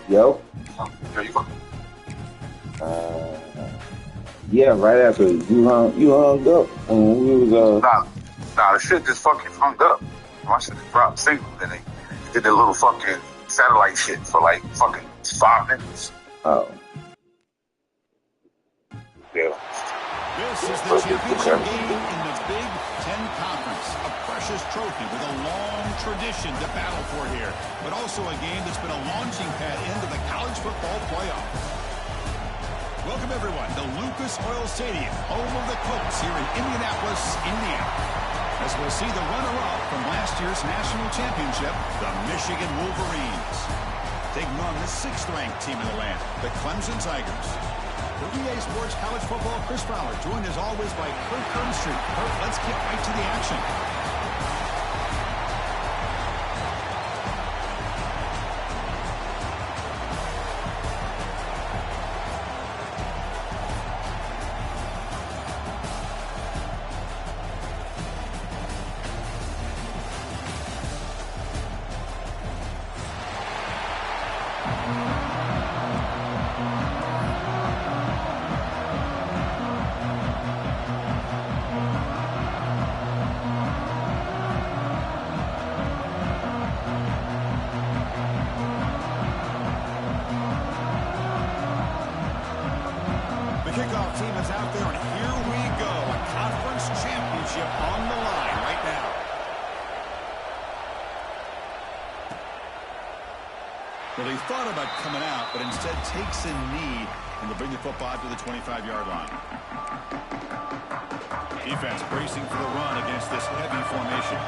Yo. There you go. Yeah, right after you hung up, and we was Nah, the shit just fucking hung up. My shit just dropped signal, and they did the little fucking satellite shit for like fucking 5 minutes. Oh. Yeah. This is the championship game in the Big Ten Conference. A precious trophy with a long tradition to battle for here, but also a game that's been a launching pad into the college football playoff. Welcome, everyone, to Lucas Oil Stadium, home of the Colts here in Indianapolis, Indiana. As we'll see the runner-up from last year's national championship, the Michigan Wolverines. Taking on the 6th-ranked team in the land, the Clemson Tigers. For EA Sports College Football, Chris Fowler, joined as always by Kurt Cumstreet. Kurt, let's get right to the action. Kickoff team is out there, and here we go. A conference championship on the line right now. Well, he thought about coming out, but instead takes a knee and will bring the football to the 25-yard line. Defense bracing for the run against this heavy formation.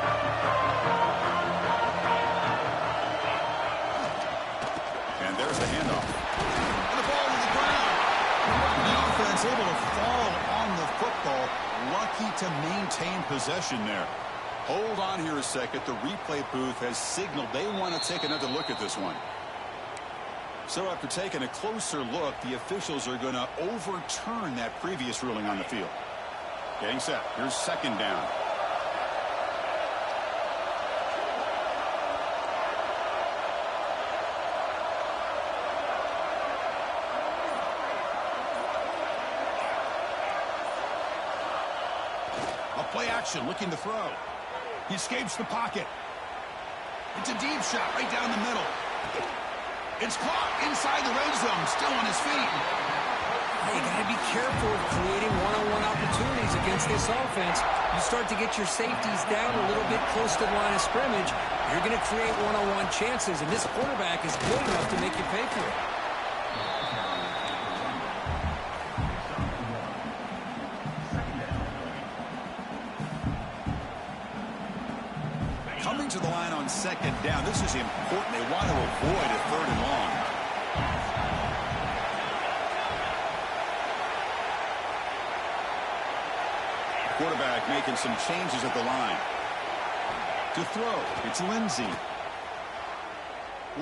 And there's the handoff. And the ball to the ground. The offense able to fall on the football. Lucky to maintain possession there. Hold on here a second. The replay booth has signaled they want to take another look at this one. So after taking a closer look, the officials are going to overturn that previous ruling on the field. Getting set. Here's 2nd down. Play action, looking to throw. He escapes the pocket. It's a deep shot right down the middle. It's caught inside the red zone, still on his feet. You got to be careful of creating one-on-one opportunities against this offense. You start to get your safeties down a little bit close to the line of scrimmage, you're going to create one-on-one chances, and this quarterback is good enough to make you pay for it. Coming to the line on 2nd down. This is important. They want to avoid a 3rd and long. Quarterback making some changes at the line. To throw, it's Lindsey.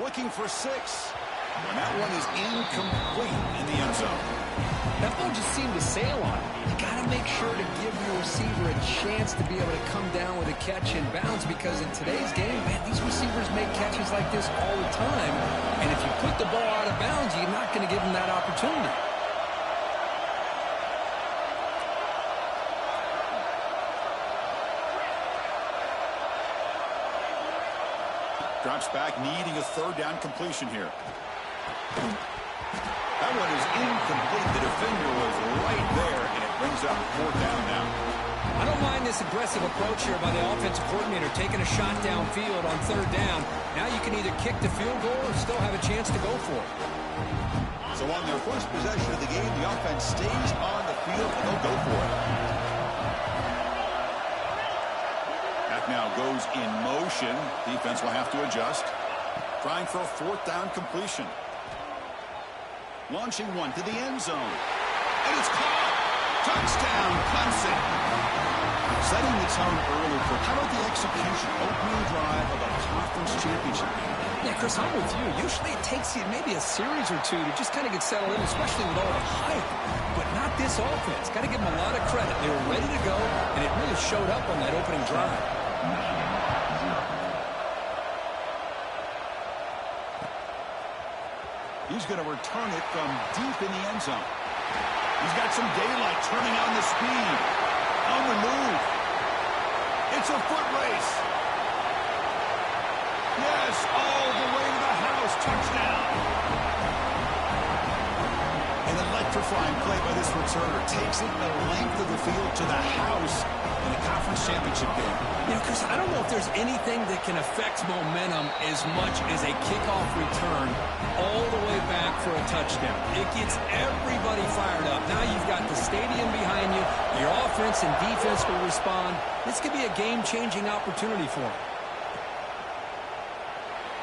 Looking for 6. And that one is incomplete in the end zone. That ball just seemed to sail on him. You got to make sure to give your receiver a chance to be able to come down with a catch in bounds, because in today's game, man, these receivers make catches like this all the time. And if you put the ball out of bounds, you're not going to give them that opportunity. Drops back, needing a 3rd down completion here. That one is incomplete. The defender was right there, and it brings up 4th down now. I don't mind this aggressive approach here by the offensive coordinator, taking a shot downfield on 3rd down. Now you can either kick the field goal or still have a chance to go for it. So on their first possession of the game, the offense stays on the field, and they'll go for it. That now goes in motion. Defense will have to adjust. Trying for a 4th down completion. Launching one to the end zone. And it's caught. Touchdown, Clemson. Setting the tone early for how about the execution, opening drive of a conference championship. Yeah, Chris, I'm with you. Usually it takes you maybe a series or two to just kind of get settled in, especially with all the hype. But not this offense. Got to give them a lot of credit. They were ready to go, and it really showed up on that opening drive. He's going to return it from deep in the end zone. He's got some daylight, turning on the speed. On the move. It's a foot race. Yes, all the way to the house. Touchdown. An electrifying play by this returner. Takes it the length of the field to the house in the conference championship game. You know, Chris, I don't know if there's anything that can affect momentum as much as a kickoff return all the way back for a touchdown. It gets everybody fired up. Now you've got the stadium behind you. Your offense and defense will respond. This could be a game-changing opportunity for him.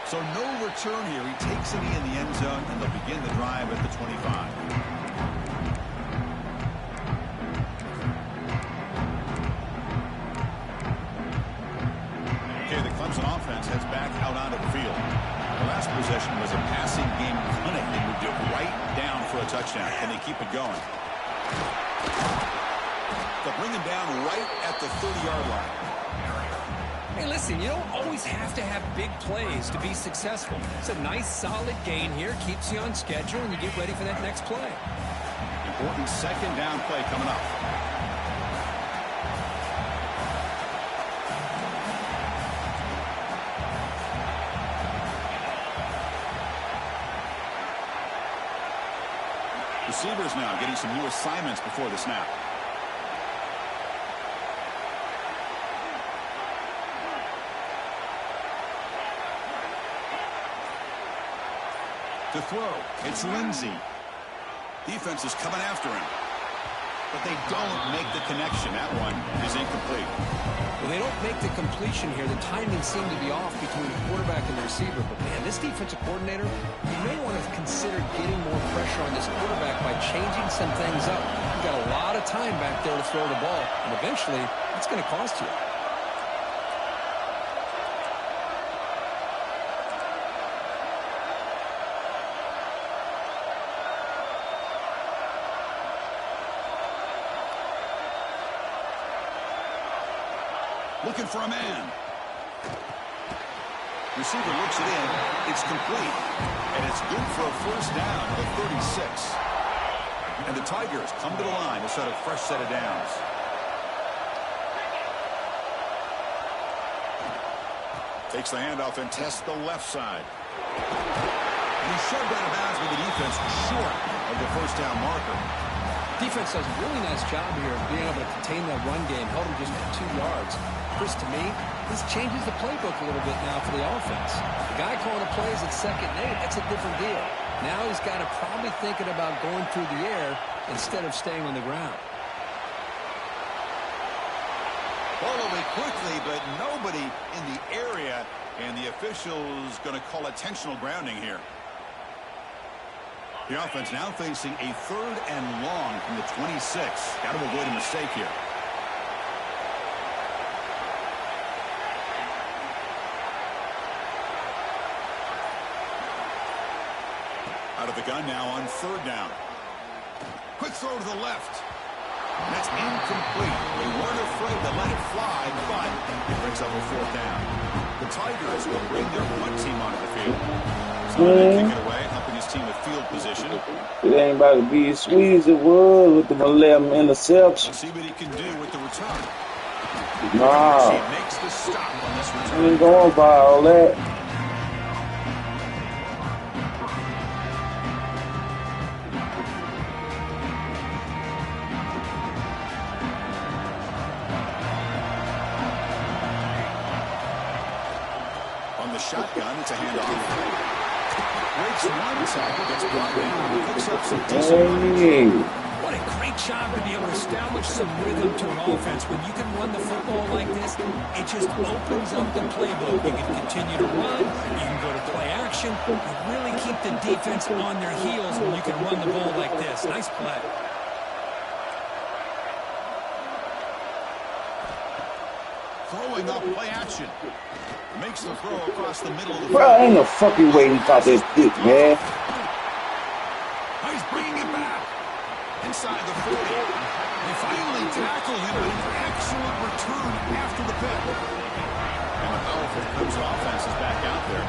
So no return here. He takes it in the end zone, and they'll begin the drive at the 25. Clemson offense heads back out onto the field. The last possession was a passing game clinic. They moved it right down for a touchdown. Can they keep it going? They'll bring him down right at the 30-yard line. Hey, listen, you don't always have to have big plays to be successful. It's a nice, solid gain here. Keeps you on schedule, and you get ready for that next play. Important second down play coming up. Receivers now getting some new assignments before the snap. To throw, it's Lindsey. Defense is coming after him. But they don't make the connection. That one is incomplete. Well, they don't make the completion here. The timing seemed to be off between the quarterback and the receiver. But, man, this defensive coordinator, you may want to consider getting more pressure on this quarterback by changing some things up. You've got a lot of time back there to throw the ball, and eventually it's going to cost you. Looking for a man. Receiver looks it in. It's complete. And it's good for a first down at the 36. And the Tigers come to the line to set a fresh set of downs. Takes the handoff and tests the left side. And he's shoved out of bounds with the defense short of the first down marker. Defense does a really nice job here of being able to contain that run game. Held him just at 2 yards. Chris, to me, this changes the playbook a little bit now for the offense. The guy calling the plays at 2nd and 8, that's a different deal. Now he's got to probably thinking about going through the air instead of staying on the ground. Ball away quickly, but nobody in the area, and the official's going to call intentional grounding here. The offense now facing a 3rd and long from the 26. Got to avoid a mistake here. Out of the gun now on 3rd down. Quick throw to the left. That's incomplete. They weren't afraid to let it fly, but it brings up a 4th down. The Tigers will bring their punt team onto the field. So they kick it away, helping his team with field position. It ain't about to be as sweet as it was with the 11 interception. Let's see what he can do with the return. Nah. He makes the stop on this I return. ain't going by all that. Shotgun, it's a handoff. Breaks one tackle, gets brought down, picks up some decent. What a great job to be able to establish some rhythm to an offense. When you can run the football like this, it just opens up the playbook. You can continue to run, you can go to play action, and really keep the defense on their heels when you can run the ball like this. Nice play. Throwing up play action. Makes the throw across the middle of the field. Bro, ain't no fucking way he caught this dick, man. He's bringing it back. Inside the 40. They finally tackle him, but an excellent return after the pick. And the powerful Crimson offense is back out there.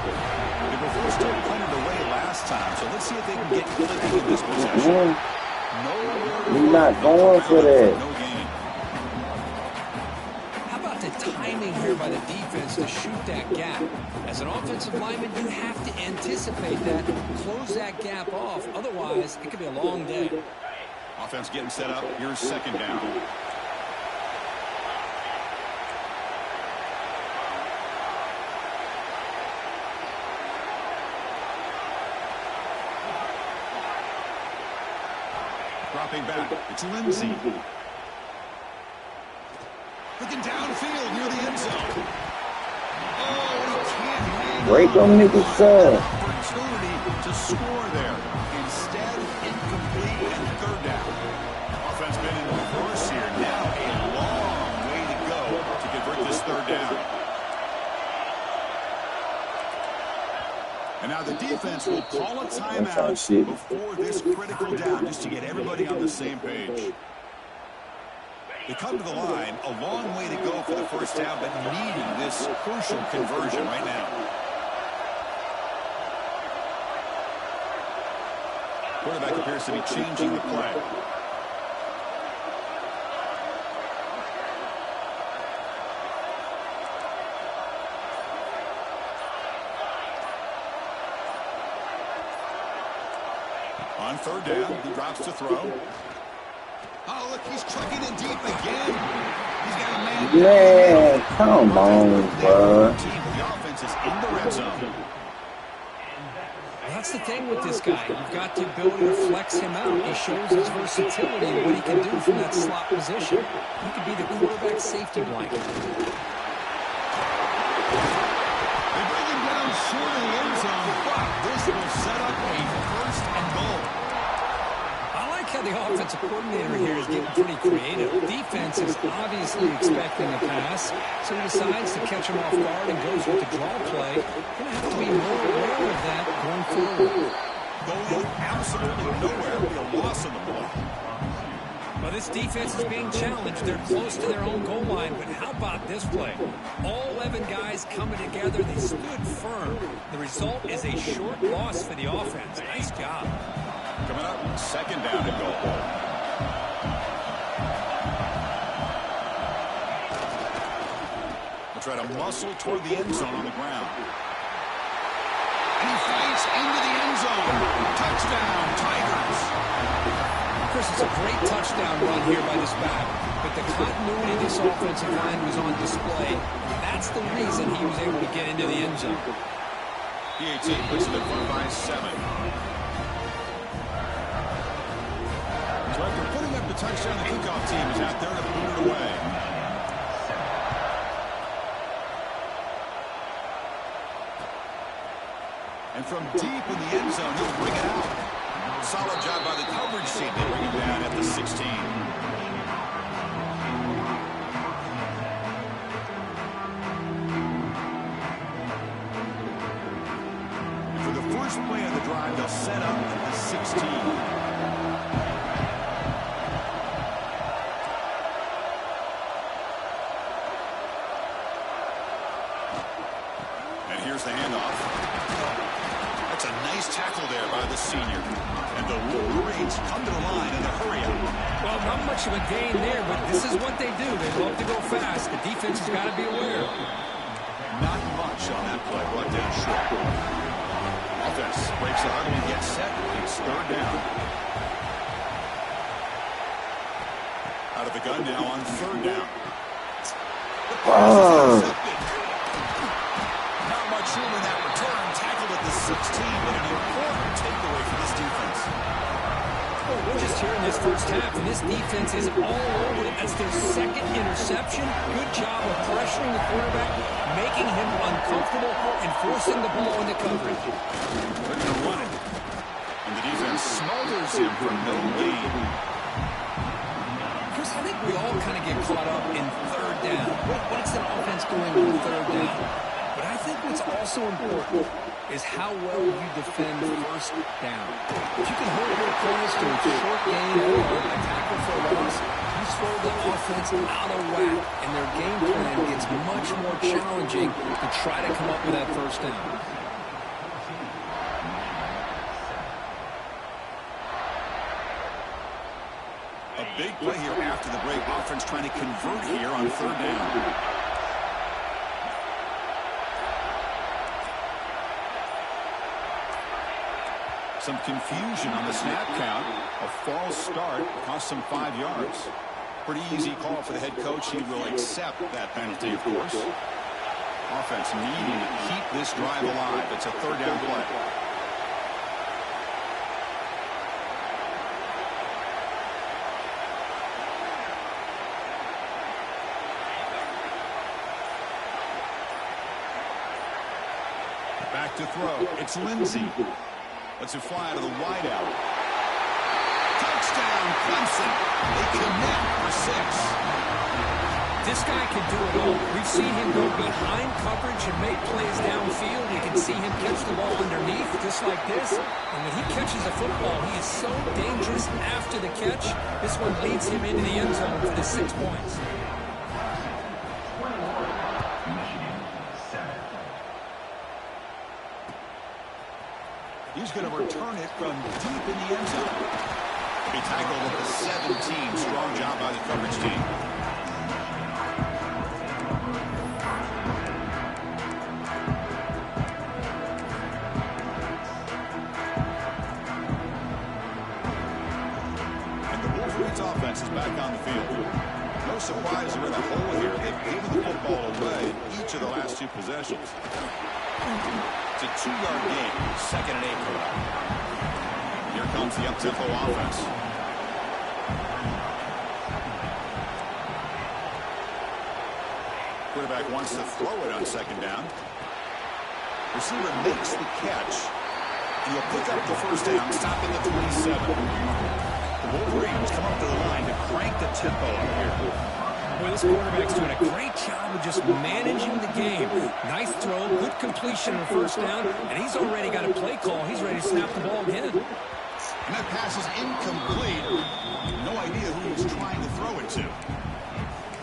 They were forced to punt it away last time, so let's see if they can get clicking in this possession. He's not going for that. No gain. How about the timing here by the defense to shoot that gap? As an offensive lineman, you have to anticipate that, close that gap off. Otherwise, it could be a long day. Offense getting set up. Here's second down. Dropping back. It's Lindsey. Looking downfield near the end zone. Oh, he can't hang Break on. them niggas, son. Opportunity to score there. Instead, incomplete and third down. Offense been in reverse here. Now a long way to go to convert this third down. And now the defense will call a timeout before this critical down just to get everybody on the same page. They come to the line, a long way to go for the first down, but needing this crucial conversion right now. Quarterback appears to be changing the play. On third down, he drops to throw. Oh, look, he's trucking in deep again. He's got a man. Man, come on, bro. The offense is in the red zone. That's the thing with this guy. You've got the ability to flex him out. He shows his versatility and what he can do from that slot position. He could be the quarterback safety blanket. They bring him down short of the end zone, but this will set up a first and goal. I like how the offensive coordinator here is getting pretty creative. Defense is obviously expecting a pass, so he decides to catch him off guard and goes with the draw play. Going to have to be more aware of that going forward. Going absolutely nowhere with a loss on the ball. Well, this defense is being challenged. They're close to their own goal line, but how about this play? All 11 guys coming together. They stood firm. The result is a short loss for the offense. Nice job. Coming up, second down and goal. We'll try to muscle toward the end zone on the ground. And he fights into the end zone. Touchdown, Tigers. Chris, it's a great touchdown run here by this back, but the continuity of this offensive line was on display. That's the reason he was able to get into the end zone. PAT puts it in front by 7. So after putting up the touchdown, the kickoff team is out there to put it away. And from deep in the end zone, he'll bring it out. Solid job by the coverage team. They bring him down at the 16. And for the first play of the drive, they'll set up at the 16. And here's the handoff. That's a nice tackle there by the senior. And the Wolverines come to the line in a hurry up. Well, not much of a gain there, but this is what they do. They love to go fast. The defense has got to be aware. Not much on that play. Brought down short. Offense breaks the huddle and gets set. It's third down. Out of the gun now on third down. The pass is intercepted. Not much room in that return. Tackled at the 16, but an important takeaway for this defense. Oh, we're just here in this first half, and this defense is all over it. That's their second interception. Good job of pressuring the quarterback, making him uncomfortable, and forcing the ball into coverage. They're going to run it. And the defense smothers him for no gain. Chris, I think we all kind of get caught up in third down. What's an offense doing on third down? But I think what's also important is how well you defend first down. If you can hold your opponents to a short gain or a tackle for a loss, you slow them defense out of whack, and their game plan gets much more challenging to try to come up with that first down. A big play here after the break. Offense trying to convert here on third down. Some confusion on the snap count. A false start cost them 5 yards. Pretty easy call for the head coach. He will accept that penalty, of course. Offense needing to keep this drive alive. It's a third down play. Back to throw. It's Lindsey. Lets it fly out of the wideout. Touchdown, Clemson. They connect for 6. This guy can do it all. We've seen him go behind coverage and make plays downfield. You can see him catch the ball underneath just like this. And when he catches a football, he is so dangerous after the catch. This one leads him into the end zone for the 6 points. He's going to return it from deep in the end zone. He tackled at the 17. Strong job by the coverage team. And the Wolverines offense is back on the field. No surprise they're in a hole here. They've given the football away each of the last 2 possessions. It's a 2-yard gain. 2nd and 8 coming up. Here comes the up-tempo offense. Quarterback wants to throw it on 2nd down. Receiver makes the catch. And he'll pick up the first down, stopping at 27. The Wolverines come up to the line to crank the tempo up here. Boy, this quarterback's doing a great job of just managing the game. Nice throw, good completion on first down, and he's already got a play call. He's ready to snap the ball again. And that pass is incomplete. No idea who he was trying to throw it to.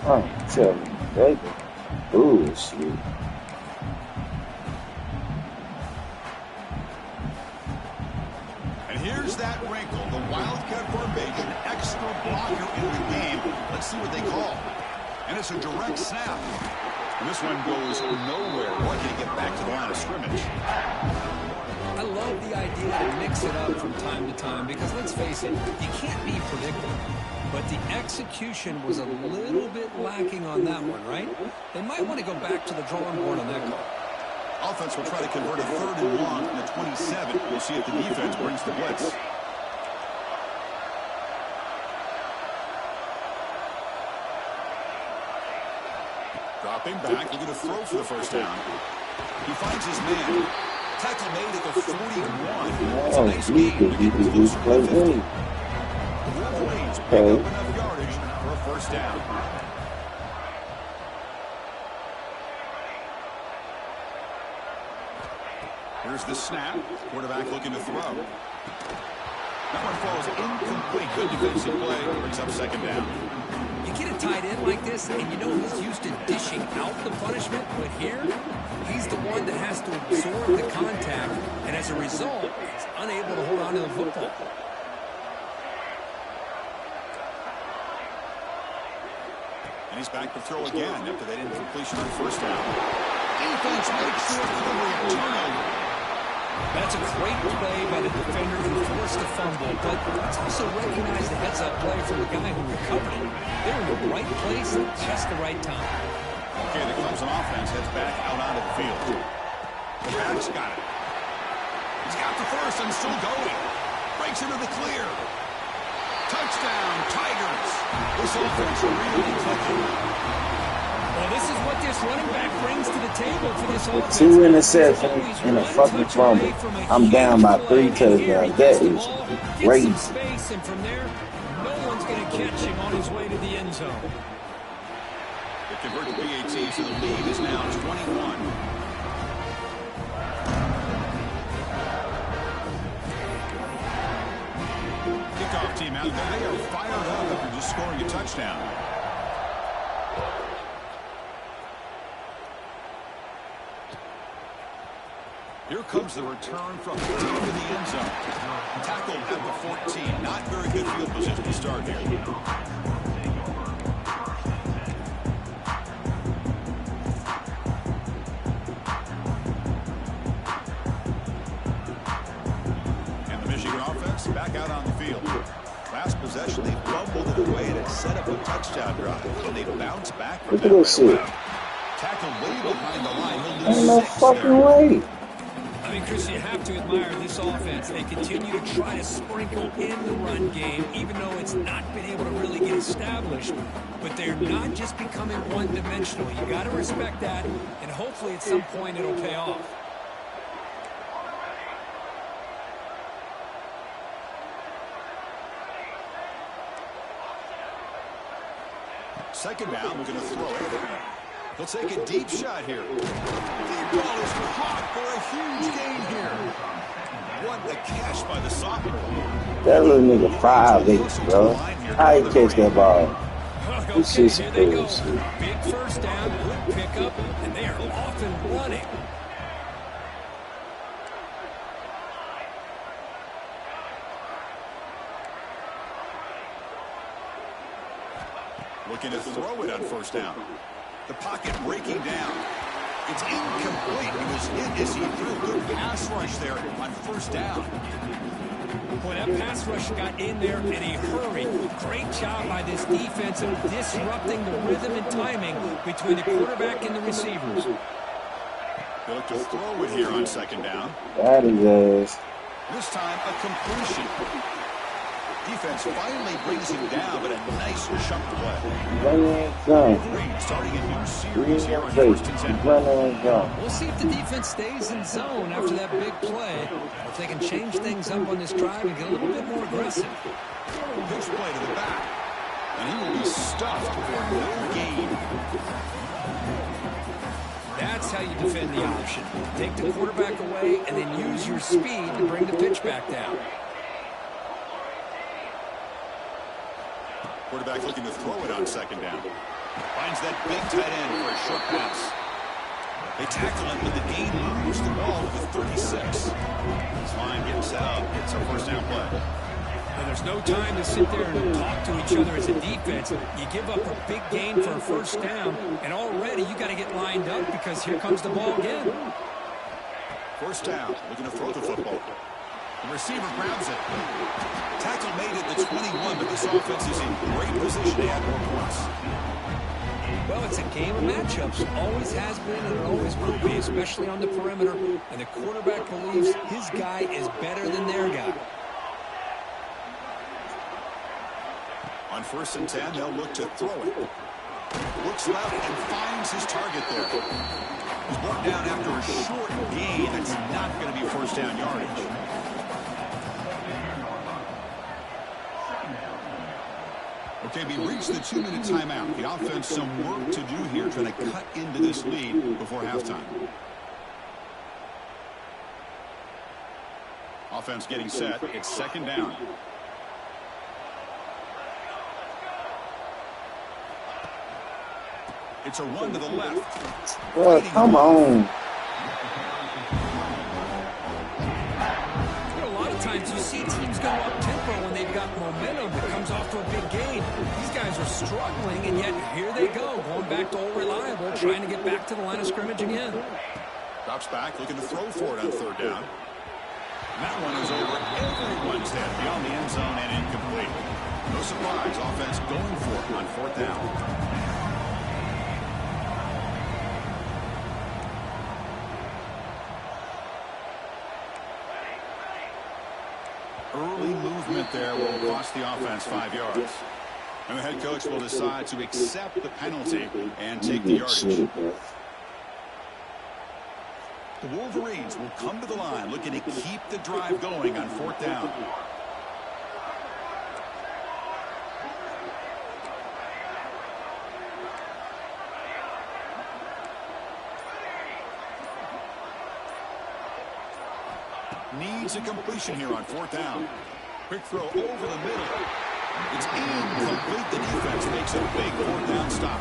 Oh, tell me, baby. Ooh, shit. And here's that wrinkle. The Wildcat formation, extra blocker in the game. Let's see what they call. And it's a direct snap. And this one goes nowhere. Lucky to get back to the line of scrimmage. I love the idea to mix it up from time to time because, let's face it, you can't be predictable. But the execution was a little bit lacking on that one, right? They might want to go back to the drawing board on that call. Offense will try to convert a 3rd and long from the 27. We'll see if the defense brings the blitz. Dropping back, looking to throw for the first down. He finds his man. Tackle made at the 41. It's a nice gain. He could play in. The Wolverines pick up enough yardage for a first down. Here's the snap. Quarterback looking to throw. That one falls incomplete. Good defensive play. Brings up 2nd down. You get a tight end like this, and you know he's used to dishing out the punishment, but here, he's the one that has to absorb the contact, and as a result, he's unable to hold on to the football. And he's back to throw again after that incompletion on first down. Defense makes short recovery and turnover. That's a great play by the defender who forced the fumble, but let's also recognize the heads-up play from the guy who recovered it. They're in the right place at just the right time. Okay, the Clemson offense heads back out onto the field. Braddock's got it. He's got the first and still going. Breaks into the clear. Touchdown, Tigers. This offense really clicking. Well, this is what this running back brings to the table for this offense. 2 interceptions and a fucking fumble. I'm down by 3 touchdowns. That is crazy. Space, and from there, no one's going to catch him on his way to the end zone. They convert to PAT, so the lead is now 21. Kickoff team out there. They are fired up after just scoring a touchdown. Here comes the return from deep in the end zone. Tackled at the 14. Not very good field position to start here. And the Michigan offense back out on the field. Last possession, they fumbled it away and it set up a touchdown drive. And they bounced back from that right away. Tackled way behind the line. He'll lose Ain't no 6 fucking there. way. I mean, Chris, you have to admire this offense. They continue to try to sprinkle in the run game, even though it's not been able to really get established. But they're not just becoming one-dimensional. You got to respect that, and hopefully at some point it'll pay off. Second down, we're going to throw it. He'll take a deep shot here. The ball is caught for a huge gain here. What a catch by the sophomore. That little nigga 5'8", bro. How he catch that ball? This shit's Here they go. bullshit. Big first down, good pickup, and they are off and running. Looking to throw it on first down. The pocket breaking down. It's incomplete. He was hit as he threw. Good pass rush there on first down. Boy, that pass rush got in there in a hurry. Great job by this defense of disrupting the rhythm and timing between the quarterback and the receivers. They look to throw it here on second down. That is ass. This time a completion. Defense finally brings him down, but a nice chunk play. Starting a new series here on first and 10. We'll see if the defense stays in zone after that big play. If they can change things up on this drive and get a little bit more aggressive. Pitch play to the back. And he will be stuffed for no gain. That's how you defend the option. Take the quarterback away and then use your speed to bring the pitch back down. Quarterback looking to throw it on second down. Finds that big tight end for a short pass. They tackle him with the gain, lose the ball to the 36. This line gets set up. It's a first down play. And there's no time to sit there and talk to each other as a defense. You give up a big gain for a first down, and already you got to get lined up because here comes the ball again. First down, looking to throw the football. The receiver grabs it. Tackle made at the 21, but this offense is in great position to add more points. Well, it's a game of matchups. Always has been and it always will be, especially on the perimeter. And the quarterback believes his guy is better than their guy. On first and 10, they'll look to throw it. Looks left and finds his target there. He's brought down after a short gain. That's not going to be first down yardage. Okay, we reached the 2-minute timeout. The offense some work to do here, trying to cut into this lead before halftime. Offense getting set. It's second down. It's a run to the left. Well, come on. Times you see teams go up tempo when they've got momentum that comes off to a big gain. These guys are struggling, and yet here they go, going back to old reliable, trying to get back to the line of scrimmage again. Drops back, looking to throw for it on third down. That one is over everyone's head beyond the end zone and incomplete. No surprise, offense going for it on fourth down. Early movement there will cost the offense 5 yards. And the head coach will decide to accept the penalty and take the yardage. The Wolverines will come to the line looking to keep the drive going on fourth down. Needs a completion here on fourth down. Quick throw over the middle. It's incomplete. The defense makes a big fourth down stop.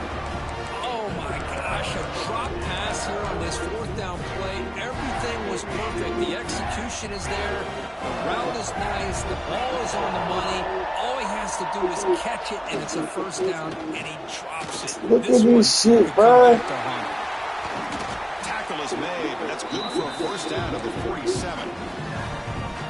Oh, my gosh. gosh, a drop pass here on this fourth down play. Everything was perfect. The execution is there. The route is nice. The ball is on the money. All he has to do is catch it, and it's a first down, and he drops it. Look at this shit, bro. Tackle is made, but that's good for a first down of the 47.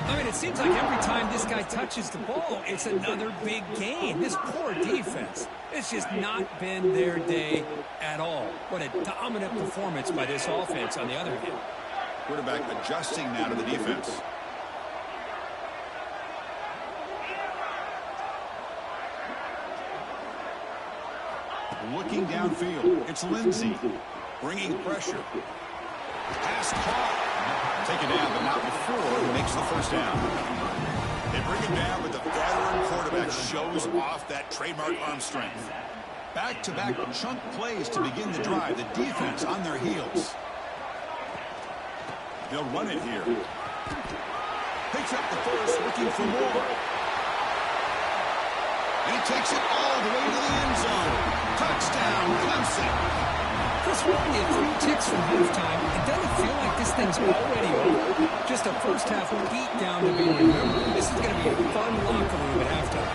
I mean, it seems like every time this guy touches the ball, it's another big gain. This poor defense, it's just not been their day at all. What a dominant performance by this offense on the other hand. Quarterback adjusting now to the defense. Looking downfield, it's Lindsey bringing pressure. Pass caught. Taken down, but not before he makes the first down. They bring him down, but the veteran quarterback shows off that trademark arm strength. Back-to-back chunk plays to begin the drive. The defense on their heels. They'll run it here. Picks up the first, looking for more. And he takes it all the way to the end zone. Touchdown, Clemson. Chris, we're only at 3 ticks from halftime. It doesn't feel like this thing's already over. Just a first-half beatdown to be remembered. This is going to be a fun locker room at halftime.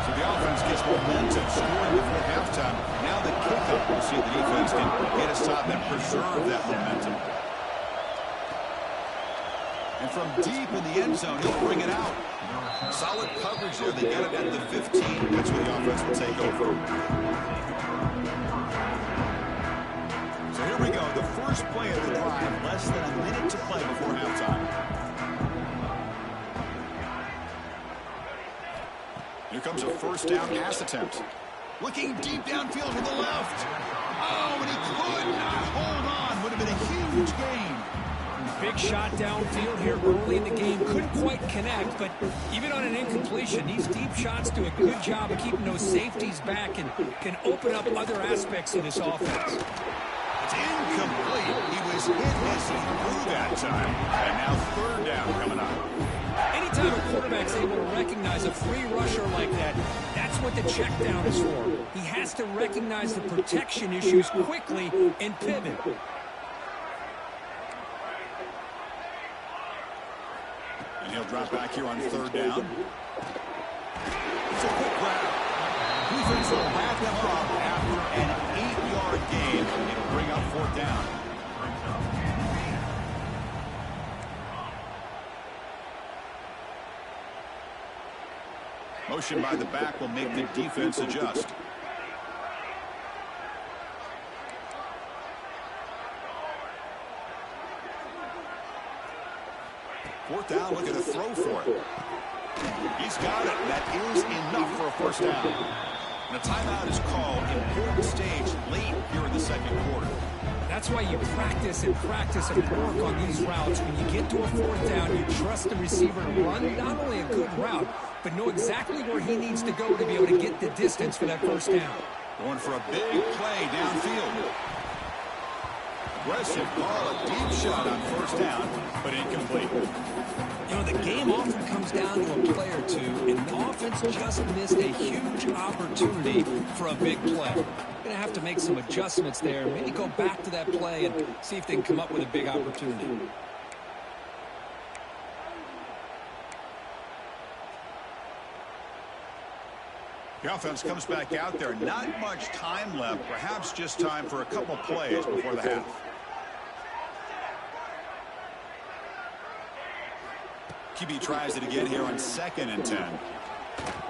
So the offense gets momentum, scoring before halftime. Now the kickoff. We'll see if the defense can get a stop and preserve that momentum. And from deep in the end zone, he'll bring it out. Solid coverage there. They get it at the 15. That's where the offense will take over. So here we go. The first play of the drive. Less than a minute to play before halftime. Here comes a first down pass attempt. Looking deep downfield to the left. Oh, and he could not hold on. Would have been a huge gain. Big shot downfield here early in the game. Couldn't quite connect, but even on an incompletion, these deep shots do a good job of keeping those safeties back and can open up other aspects of this offense. It's incomplete. He was hit as he threw that time. And now third down coming up. Anytime a quarterback's able to recognize a free rusher like that, that's what the check down is for. He has to recognize the protection issues quickly and pivot. And he'll drop back here on third down. It's a quick grab. Defense will back him up after an 8-yard gain. It'll bring up fourth down. Motion by the back will make the defense adjust. Fourth down, look at the throw for it. He's got it. That is enough for a first down. And a timeout is called. Important stage late here in the second quarter. That's why you practice and practice and work on these routes. When you get to a fourth down, you trust the receiver to run not only a good route, but know exactly where he needs to go to be able to get the distance for that first down. Going for a big play downfield. Aggressive ball, a deep shot on first down, but incomplete. You know, the game often comes down to a play or two, and the offense just missed a huge opportunity for a big play. Going to have to make some adjustments there, maybe go back to that play and see if they can come up with a big opportunity. The offense comes back out there. Not much time left. Perhaps just time for a couple plays before the half. QB tries it again here on 2nd and 10.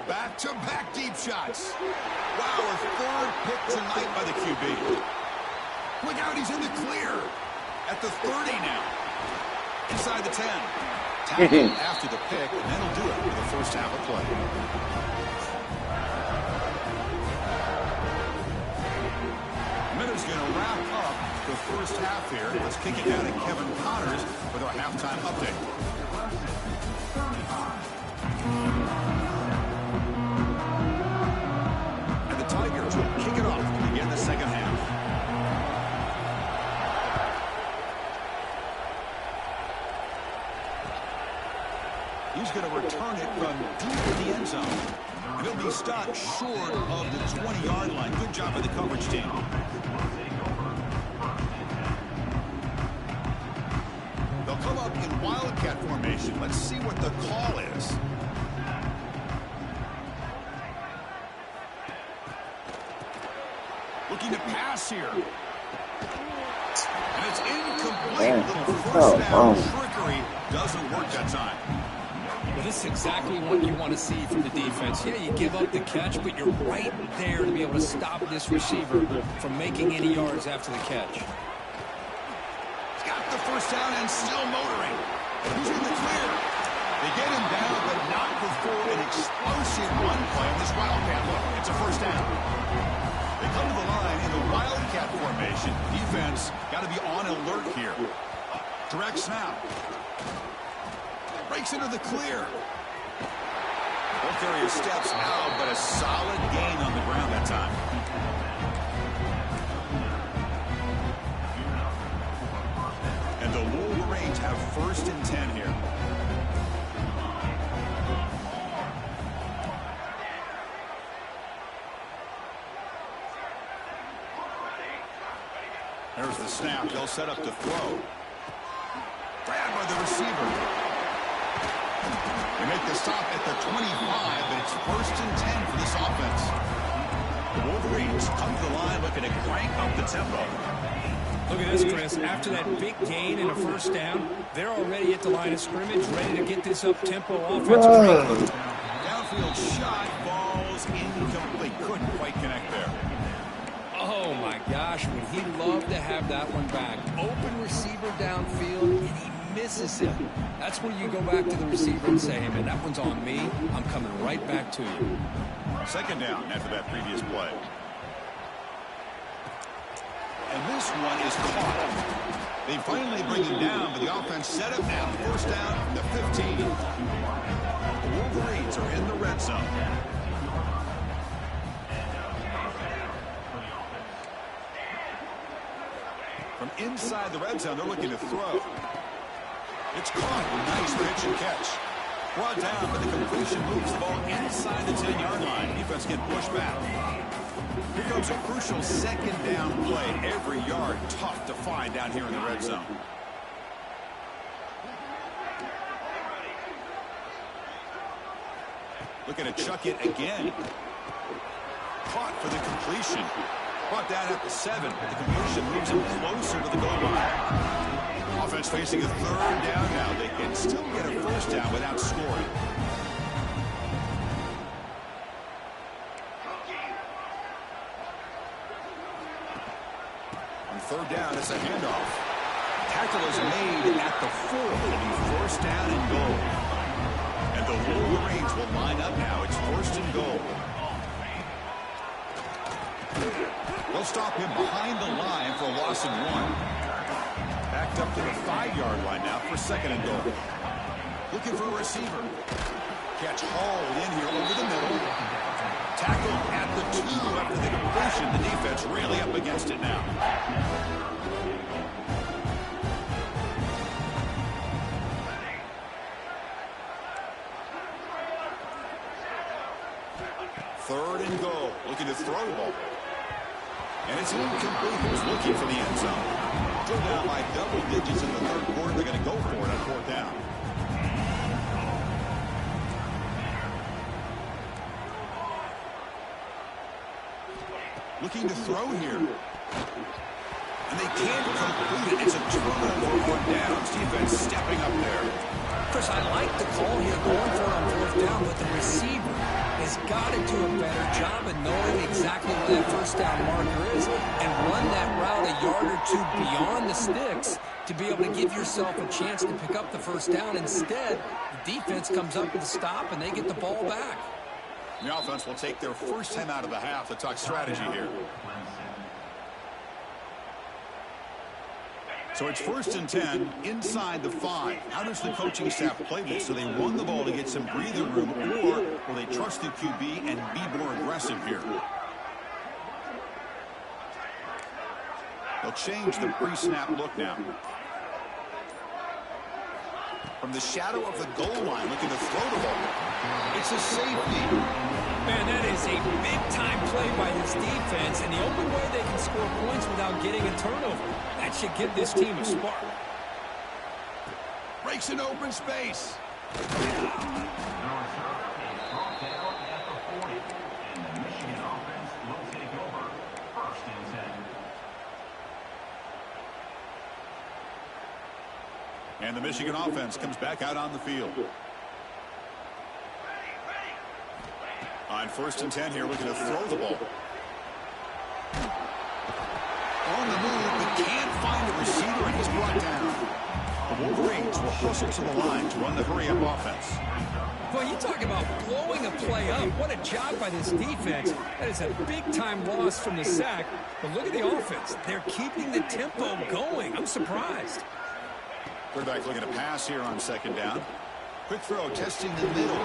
Back-to-back deep shots. Wow, a third pick tonight by the QB. Look out, he's in the clear. At the 30 now. Inside the 10. Tackle after the pick, and that'll do it for the first half of play. Miller's going to wrap up the first half here. Let's kick it down to Kevin Connors with our halftime update. And the Tigers will kick it off to begin the second half. He's going to return it from deep in the end zone. And he'll be stopped short of the 20-yard line. Good job by the coverage team. situation. Let's see what the call is. Looking to pass here. And it's incomplete. Little first down trickery doesn't work that time. Well, this is exactly what you want to see from the defense. Yeah, you give up the catch, but you're right there to be able to stop this receiver from making any yards after the catch. He's got the first down and still motoring. He's in the clear. They get him down, but not before an explosive run play on this Wildcat look. It's a first down. They come to the line in the Wildcat formation. Defense got to be on alert here. Direct snap. Breaks into the clear. Ball carrier steps out, but a solid gain on the ground that time. And the Wolverines have 1st and 10 here. There's the snap. They'll set up to throw. Grabbed by the receiver. They make the stop at the 25, but it's 1st and 10 for this offense. The Wolverines come to the line looking to crank up the tempo. Look at this, Chris. After that big gain and a first down, they're already at the line of scrimmage, ready to get this up-tempo offense. Downfield shot, falls incomplete. Couldn't quite connect there. Oh, my gosh, would he love to have that one back. Open receiver downfield, and he misses it. That's where you go back to the receiver and say, hey, man, that one's on me. I'm coming right back to you. 2nd down after that previous play. And this one is caught. They finally bring him down, but the offense set up now. 1st down from the 15. The Wolverines are in the red zone. From inside the red zone, they're looking to throw. It's caught. Nice pitch and catch. Brought down, but the completion moves the ball inside the 10-yard line. Defense get pushed back. Here comes a crucial 2nd down play. Every yard tough to find down here in the red zone. Looking to chuck it again. Caught for the completion. Brought down at the 7, but the completion moves him closer to the goal line. Offense facing a 3rd down now. They can still get a 1st down without scoring. On 3rd down, it's a handoff. Tackle is made at the 4. It'll be 1st down and goal. And the Wolverines will line up now. It's 1st and goal. They'll stop him behind the line for a loss of 1. Backed up to the 5-yard line now for 2nd and goal. Looking for a receiver. Catch hauled in here over the middle. Tackled at the 2 after the completion. The defense really up against it now. Third and goal. Looking to throw the ball. And it's incomplete. He was looking for the end zone. Still down by double digits in the 3rd quarter. They're going to go for it on 4th down. Looking to throw here. And they can't complete it. It's a turnover on downs. Defense stepping up there. Chris, I like the call here going for it on 4th down, but the receiver has got to do a better job of knowing exactly where that 1st down marker is and run that route a yard or 2 beyond the sticks to be able to give yourself a chance to pick up the 1st down. Instead, the defense comes up with a stop and they get the ball back. The offense will take their 1st time out of the half to talk strategy here. So it's 1st and 10 inside the 5. How does the coaching staff play this? Do they run the ball to get some breathing room, or will they trust the QB and be more aggressive here? They'll change the pre-snap look now. From the shadow of the goal line, looking to throw the ball. It's a safety. Man, that is a big-time play by this defense, and the only way they can score points without getting a turnover. That should give this team a spark. breaks an open space. And the Michigan offense comes back out on the field. On 1st and 10 here, looking to throw the ball. On the move, but can't find a receiver, and he's brought down. The Wolverines will hustle to the line to run the hurry-up offense. Well, you talk about blowing a play up. What a job by this defense. That is a big-time loss from the sack. But look at the offense. They're keeping the tempo going. I'm surprised. Quarterback looking to pass here on 2nd down. Quick throw, testing the middle.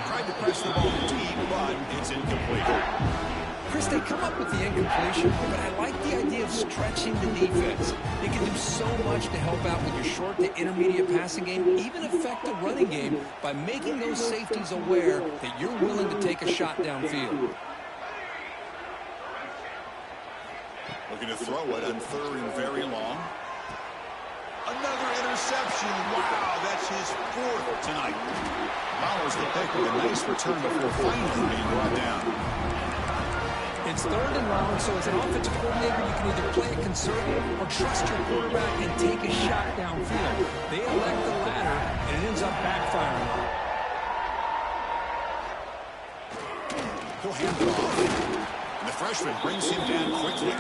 Tried to press the ball deep, but it's incomplete. Chris, they come up with the incompletion, but I like the idea of stretching the defense. It can do so much to help out with your short to intermediate passing game, even affect the running game by making those safeties aware that you're willing to take a shot downfield. Looking to throw it on 3rd and very long. Another interception. Wow, that's his 4th tonight. Follows the pick with a nice return before finally being brought down. It's 3rd and long, so as an offensive coordinator, you can either play it conservative or trust your quarterback and take a shot downfield. They elect the latter, and it ends up backfiring. He'll hand it off. And the freshman brings him down quickly.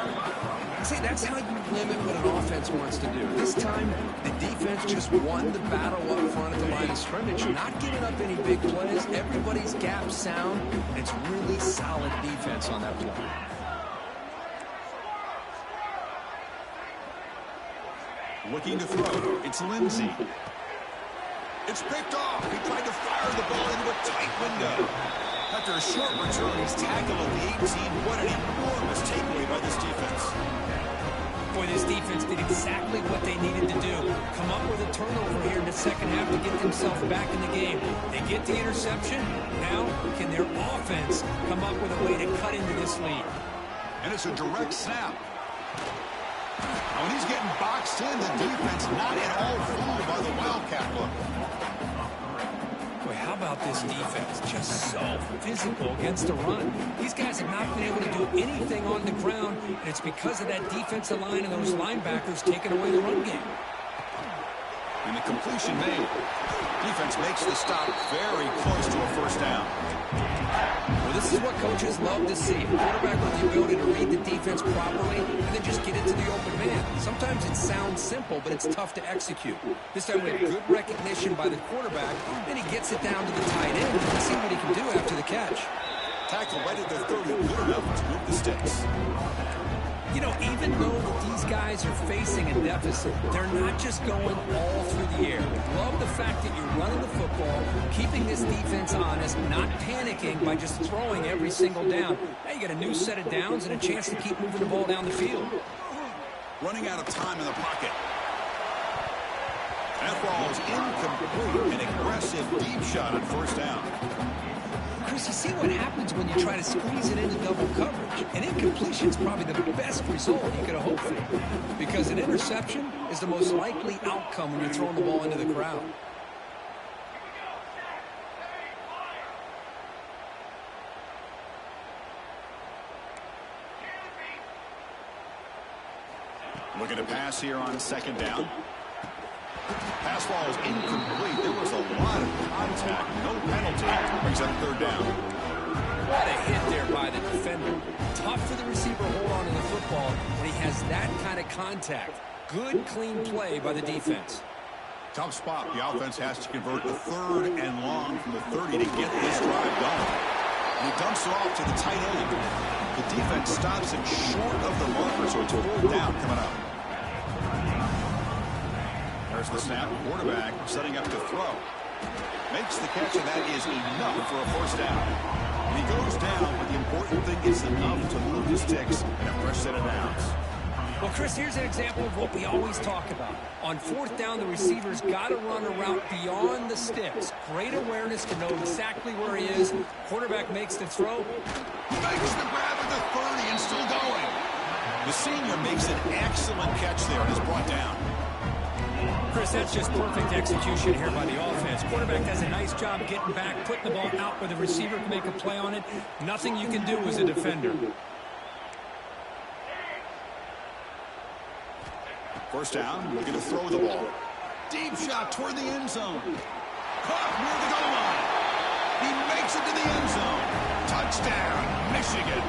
See, that's how you limit what an offense wants to do. This time, the defense just won the battle up front at the line of scrimmage, not giving up any big plays. Everybody's gap sound. It's really solid defense on that play. Looking to throw. It's Lindsey. It's picked off. He tried to fire the ball into a tight window. After a short return, he's tackled at the 18. What an enormous takeaway by this defense. Boy, this defense did exactly what they needed to do. Come up with a turnover here in the 2nd half to get themselves back in the game. They get the interception. Now, can their offense come up with a way to cut into this lead? And it's a direct snap. When he's getting boxed in, the defense not at all fooled by the Wildcat look. Boy, how about this defense? Just so physical against the run. These guys have not been able to do anything on the ground, and it's because of that defensive line and those linebackers taking away the run game. And the completion made. Defense makes the stop very close to a 1st down. Well, this is what coaches love to see. A quarterback with the ability to read the defense properly and then just get it to the open man. Sometimes it sounds simple, but it's tough to execute. This time we have good recognition by the quarterback, and he gets it down to the tight end and see what he can do after the catch. Tackle right at the 30, good enough to move the sticks. You know, even though these guys are facing a deficit, they're not just going all through the air. Love the fact that you're running the football, keeping this defense honest, not panicking by just throwing every single down. Now you got a new set of downs and a chance to keep moving the ball down the field. Running out of time in the pocket. That ball is incomplete. An aggressive deep shot on 1st down. Chris, you see what happens when you try to squeeze it into double coverage. An incompletion is probably the best result you could have hoped for, because an interception is the most likely outcome when you're throwing the ball into the crowd. Looking to pass here on 2nd down. Pass ball is incomplete. There was a lot of contact. No penalty. Brings up 3rd down. What a hit there by the defender. Tough for the receiver to hold on to the football when he has that kind of contact. Good, clean play by the defense. Tough spot. The offense has to convert the 3rd and long from the 30 to get this drive going. And he dumps it off to the tight end. The defense stops it short of the marker, so it's 4th down coming up. There's the snap. Quarterback setting up to throw. Makes the catch, and that is enough for a 1st down. And he goes down, but the important thing is enough to move the sticks and a fresh set of downs. Well, Chris, here's an example of what we always talk about. On 4th down, the receiver's got to run a route beyond the sticks. Great awareness to know exactly where he is. Quarterback makes the throw. Makes the grab at the 30 and still going. The senior makes an excellent catch there and is brought down. Chris, that's just perfect execution here by the offense. Quarterback does a nice job getting back, putting the ball out where the receiver can make a play on it. Nothing you can do as a defender. First down, looking to throw the ball. Deep shot toward the end zone. Caught near the goal line. He makes it to the end zone. Touchdown, Michigan.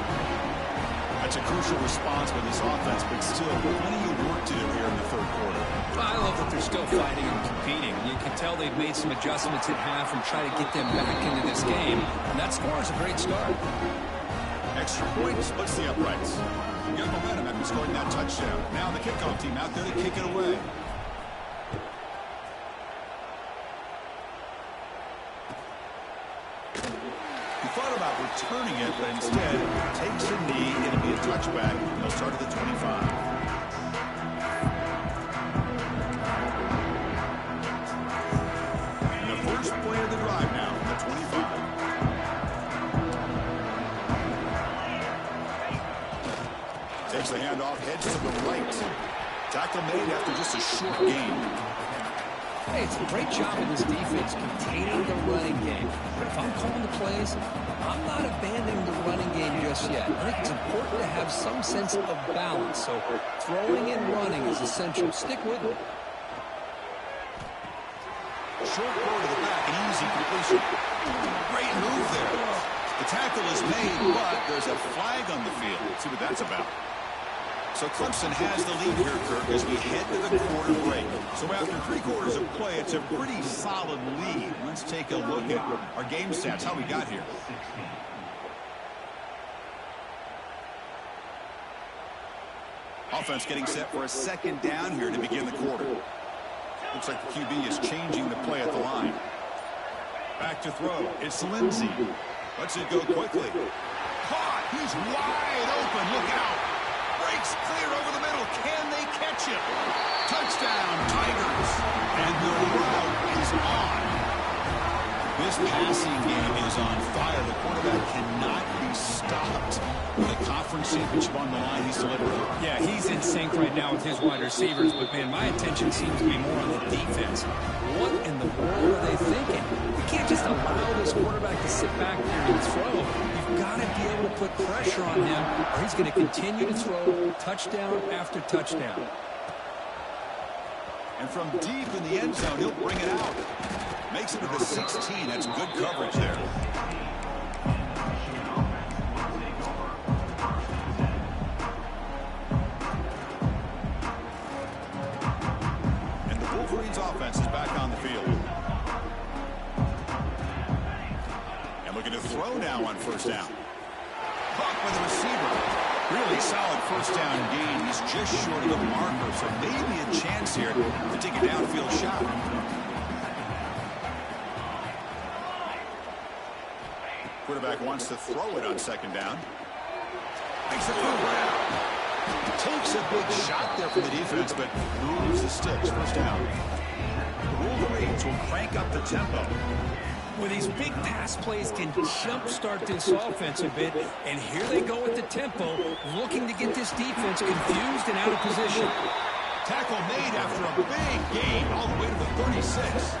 That's a crucial response by this offense, but still plenty of work to do here in the third quarter. I love that they're still fighting and competing. You can tell they've made some adjustments at half and try to get them back into this game. And that score is a great start. Extra point splits the uprights. You got momentum after scoring that touchdown. Now the kickoff team out there to kick it away. He thought about returning it, but instead takes a knee. It'll be a touchback. He'll start at the 25. And the first play of the drive now, the 25. Takes the handoff, heads to the right. Tackle made after just a short gain. Hey, it's a great job of this defense containing the running game. But if I'm calling the plays, I'm not abandoning the running game just yet. I think it's important to have some sense of balance. So throwing and running is essential. Stick with it. Short throw to the back, an easy completion. Great move there. The tackle is made, but there's a flag on the field. Let's see what that's about. So Clemson has the lead here, Kirk, as we head to the quarter break. So after 3 quarters of play, it's a pretty solid lead. Let's take a look at our game stats, how we got here. Offense getting set for a second down here to begin the quarter. Looks like the QB is changing the play at the line. Back to throw. It's Lindsey. Lets it go quickly. Caught. He's wide open. Look out. Breaks clear over the middle. Can they catch him? Touchdown, Tigers. And the route is on. This passing game is on fire. The quarterback cannot be stopped. With a conference championship on the line, he's delivering. Yeah, he's in sync right now with his wide receivers. But, man, my attention seems to be more on the defense. What in the world are they thinking? We can't just allow this quarterback to sit back there and throw. You've got to be able to put pressure on him, or he's going to continue to throw touchdown after touchdown. And from deep in the end zone, he'll bring it out. Makes it to the 16. That's good coverage there. And the Wolverines offense is back on the field. And looking to throw now on first down. Caught by the receiver. Really solid first down gain. He's just short of the marker, so maybe a chance here to take a downfield shot. Quarterback wants to throw it on second down. Makes it through ground. Takes a big shot there from the defense, but moves the sticks. First down. The Wolverines will crank up the tempo. Well, these big pass plays can jumpstart this offense a bit, and here they go with the tempo, looking to get this defense confused and out of position. Tackle made after a big gain all the way to the 36.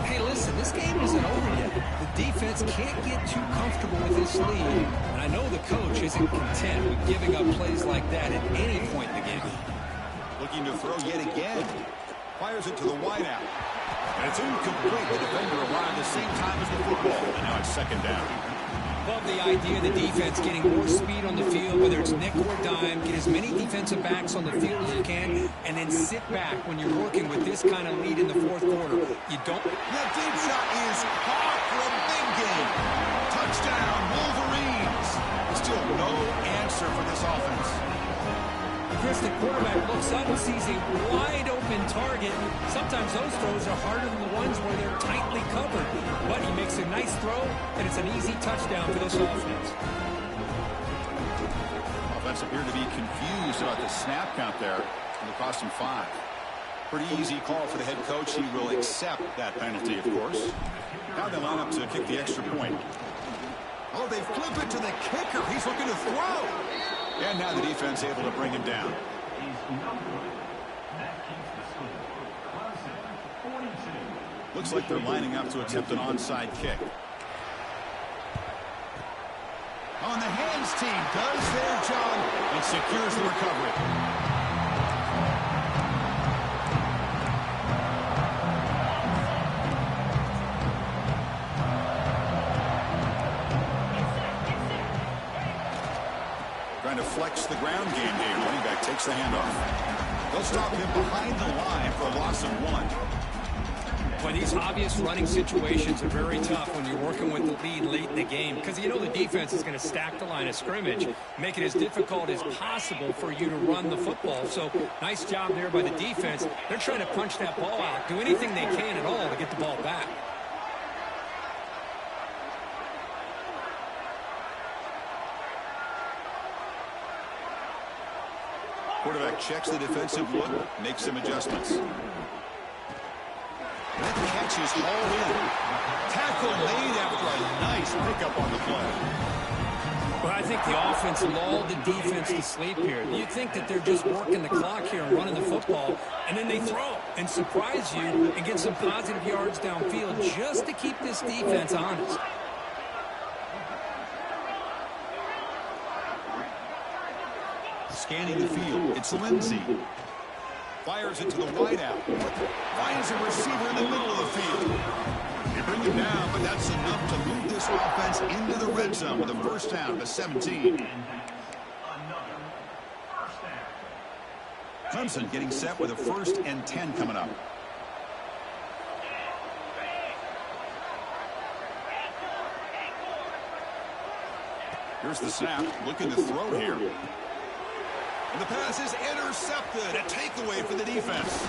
Hey, listen, this game isn't over yet. The defense can't get too comfortable with this lead, and I know the coach isn't content with giving up plays like that at any point in the game. Looking to throw yet again. Fires it to the wideout. And it's incomplete. The defender arrived the same time as the football, and now it's second down. Love the idea of the defense getting more speed on the field, whether it's nickel or dime. Get as many defensive backs on the field as you can, and then sit back when you're working with this kind of lead in the fourth quarter. You don't... That deep shot is caught for a big gain. Touchdown, Wolverines. Still no answer for this offense. Chris, the quarterback looks up and sees a wide-open target. Sometimes those throws are harder than the ones where they're tightly covered. But he makes a nice throw, and it's an easy touchdown for this offense. Offense appeared to be confused about the snap count there, and it cost him 5. Pretty easy call for the head coach. He will accept that penalty, of course. Now they line up to kick the extra point. Oh, they flip it to the kicker. He's looking to throw. And now the defense able to bring him down. Looks like they're lining up to attempt an onside kick. On the hands team does their job and secures the recovery. Trying to flex the ground game here. Running back takes the handoff. They'll stop him behind the line for a loss of 1. Well, these obvious running situations are very tough when you're working with the lead late in the game because you know the defense is going to stack the line of scrimmage, make it as difficult as possible for you to run the football. So nice job there by the defense. They're trying to punch that ball out, do anything they can at all to get the ball back. Quarterback checks the defensive look, makes some adjustments. That catch is hauled in. Tackle made after a nice pickup on the play. Well, I think the offense lulled the defense to sleep here. You'd think that they're just working the clock here and running the football, and then they throw and surprise you and get some positive yards downfield just to keep this defense honest. Scanning the field, it's Lindsey. Fires it to the wideout. Finds a receiver in the middle of the field. You bring him down, but that's enough to move this offense into the red zone with a first down to 17. Clemson getting set with a 1st and 10 coming up. Here's the snap. Looking to throw here. And the pass is intercepted. A takeaway for the defense.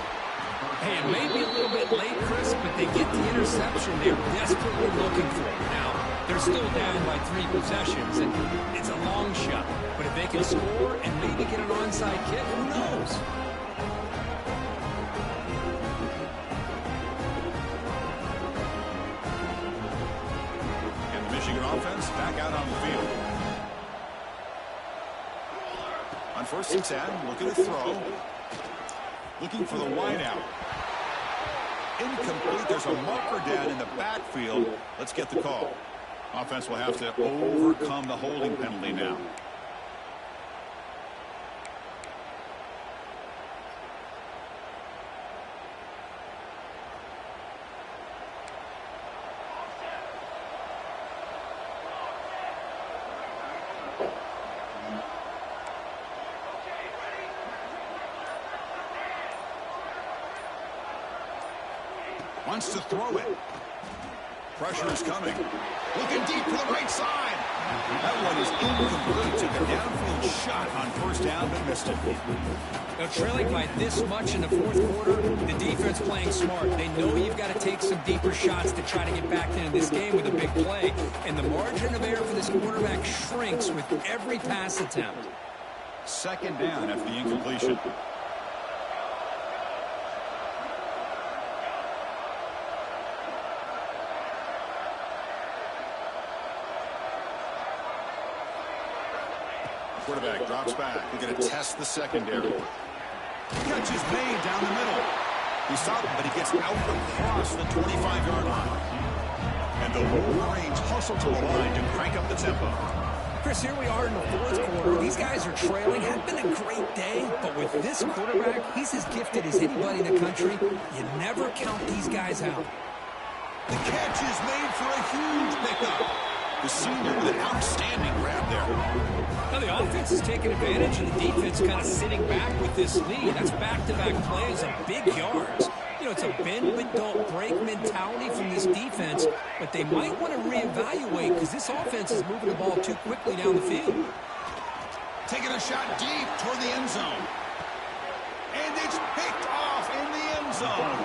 Hey, it may be a little bit late, Chris, but they get the interception they're desperately looking for. Now, they're still down by 3 possessions, and it's a long shot. But if they can score and maybe get an onside kick, who knows? And the Michigan offense back out on the field. On 1st and 10, looking to throw. Looking for the wideout. Incomplete. There's a marker down in the backfield. Let's get the call. Offense will have to overcome the holding penalty now. Wants to throw it. Pressure is coming. Looking deep to the right side. That one is incomplete. Took a downfield shot on 1st down, but missed it. Now, trailing by this much in the 4th quarter, the defense playing smart. They know you've got to take some deeper shots to try to get back into this game with a big play. And the margin of error for this quarterback shrinks with every pass attempt. 2nd down after the incompletion. Quarterback drops back. We're going to test the secondary. Catch is made down the middle. He stopped, but he gets out across the 25-yard line. And the Wolverines hustle to the line to crank up the tempo. Chris, here we are in the 4th quarter. These guys are trailing. Had been a great day, but with this quarterback, he's as gifted as anybody in the country. You never count these guys out. The catch is made for a huge pickup. The senior with an outstanding grab there. Now the offense is taking advantage, and the defense kind of sitting back with this lead. That's back-to-back plays of big yards. You know, it's a bend but don't break mentality from this defense, but they might want to reevaluate because this offense is moving the ball too quickly down the field. Taking a shot deep toward the end zone. And it's picked off in the end zone.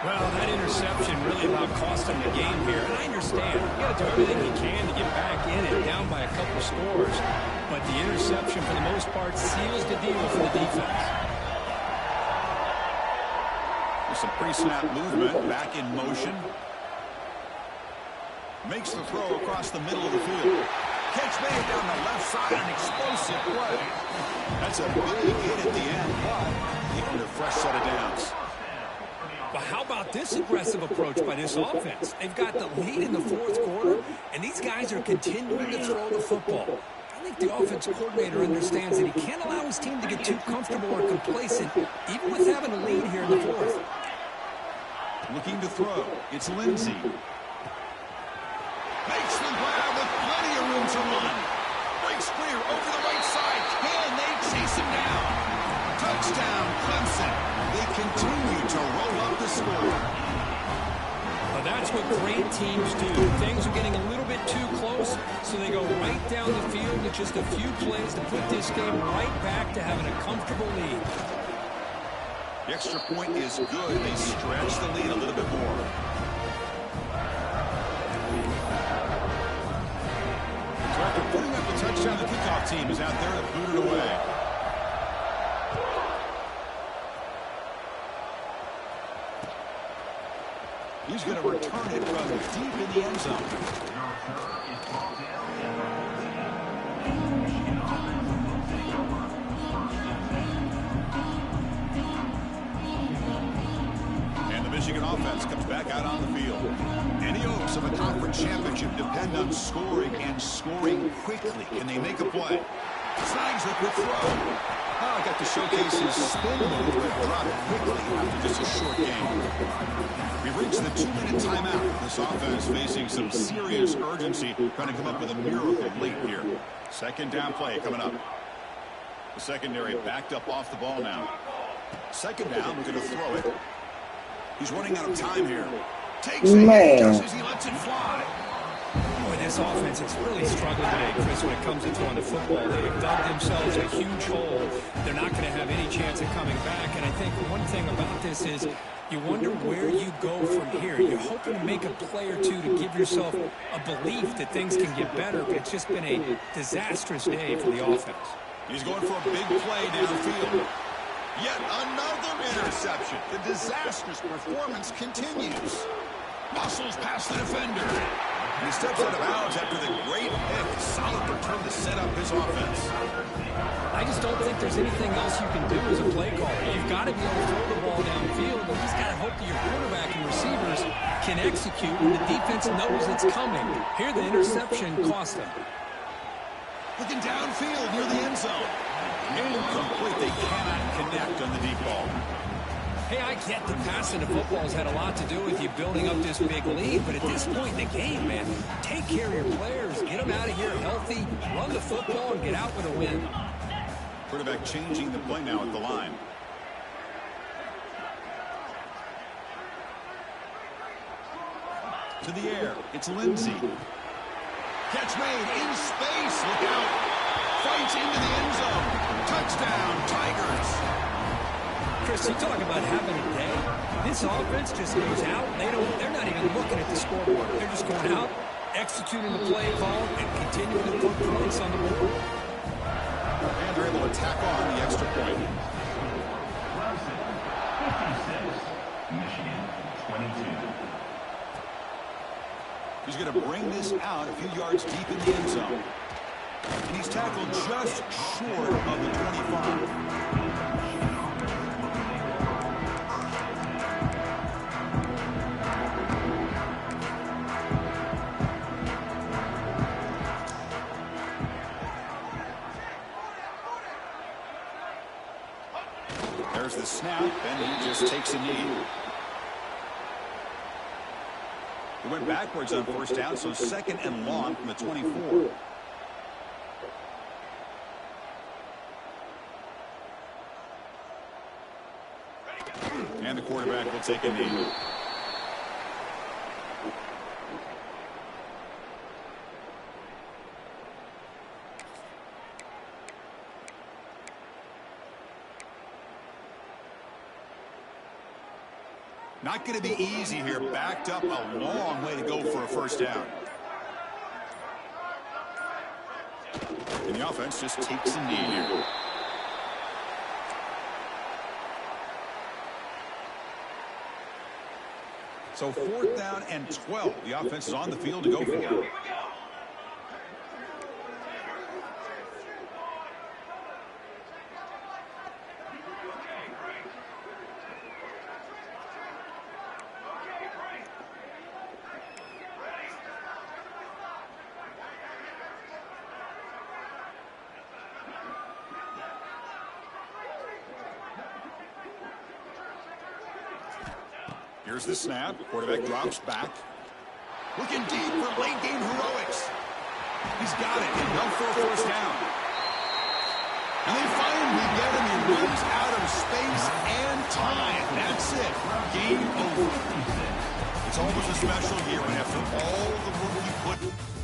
Well, that interception really about cost him the game here. And I understand. You got to do everything you can to get back in and down by a couple scores. But the interception, for the most part, seals the deal for the defense. With some pre-snap movement, back in motion. Makes the throw across the middle of the field. Catch made down the left side, an explosive play. That's a big hit at the end, but He earned a fresh set of downs. But how about this aggressive approach by this offense? They've got the lead in the fourth quarter, and these guys are continuing to throw the football. I think the offense coordinator understands that he can't allow his team to get too comfortable or complacent, even with having a lead here in the fourth. Looking to throw. It's Lindsey. Makes the grab with plenty of room to run. Breaks clear over the right side. Can they chase him down? Touchdown, Clemson. They continue to roll up the score. Well, that's what great teams do. Things are getting a little bit too close, so they go right down the field with just a few plays to put this game right back to having a comfortable lead. The extra point is good. They stretch the lead a little bit more. So after putting up the touchdown, the kickoff team is out there to boot it away. He's going to return it from deep in the end zone. And the Michigan offense comes back out on the field. Any hopes of a conference championship depend on scoring and scoring quickly. Can they make a play? Snags a quick throw. Oh, got to showcase his spin move, but dropped quickly after just a short game. We've reached the 2-minute timeout. This offense facing some serious urgency, trying to come up with a miracle late here. Second down play coming up. The secondary backed up off the ball now. Second down, going to throw it. He's running out of time here. Takes it, just as he lets it fly. Boy, this offense has really struggled today, Chris, when it comes to throwing the football. They have dug themselves a huge hole. They're not going to have any chance of coming back. And I think one thing about this is you wonder where you go from here. You're hoping to make a play or two to give yourself a belief that things can get better, but it's just been a disastrous day for the offense. He's going for a big play downfield. Yet another interception. The disastrous performance continues. Muscles past the defender. And he steps out of bounds after the great pick. Solid return to set up his offense. I just don't think there's anything else you can do as a play caller. You've got to be able to throw the ball downfield, and you just got to hope that your quarterback and receivers can execute when the defense knows it's coming. Here, the interception cost them. Looking downfield near the end zone. Incomplete. They cannot connect on the deep ball. Hey, I get the passing of football's had a lot to do with you building up this big lead, but at this point in the game, man, take care of your players. Get them out of here healthy, run the football, and get out with a win. Quarterback changing the play now at the line. To the air. It's Lindsey. Catch made in space. Look out. Fights into the end zone. Touchdown, Tigers. Chris, you talk about having a day. This offense just goes out. They're not even looking at the scoreboard. They're just going out, executing the play call, and continuing to put points on the board. And they're able to tack on the extra point. Michigan, 22. He's going to bring this out a few yards deep in the end zone. And he's tackled just short of the 25. There's the snap, and he just takes a knee. He went backwards on first down, so second and long from the 24. And the quarterback will take a knee. Not going to be easy here. Backed up a long way to go for a first down. And the offense just takes a knee here. So fourth down and 12. The offense is on the field to go for it. Here's the snap. Quarterback drops back. Looking deep for late game heroics. He's got it. Enough for a first down. And they finally get him. He runs out of space and time. That's it. Game over. It's almost a special year, and after all the work he put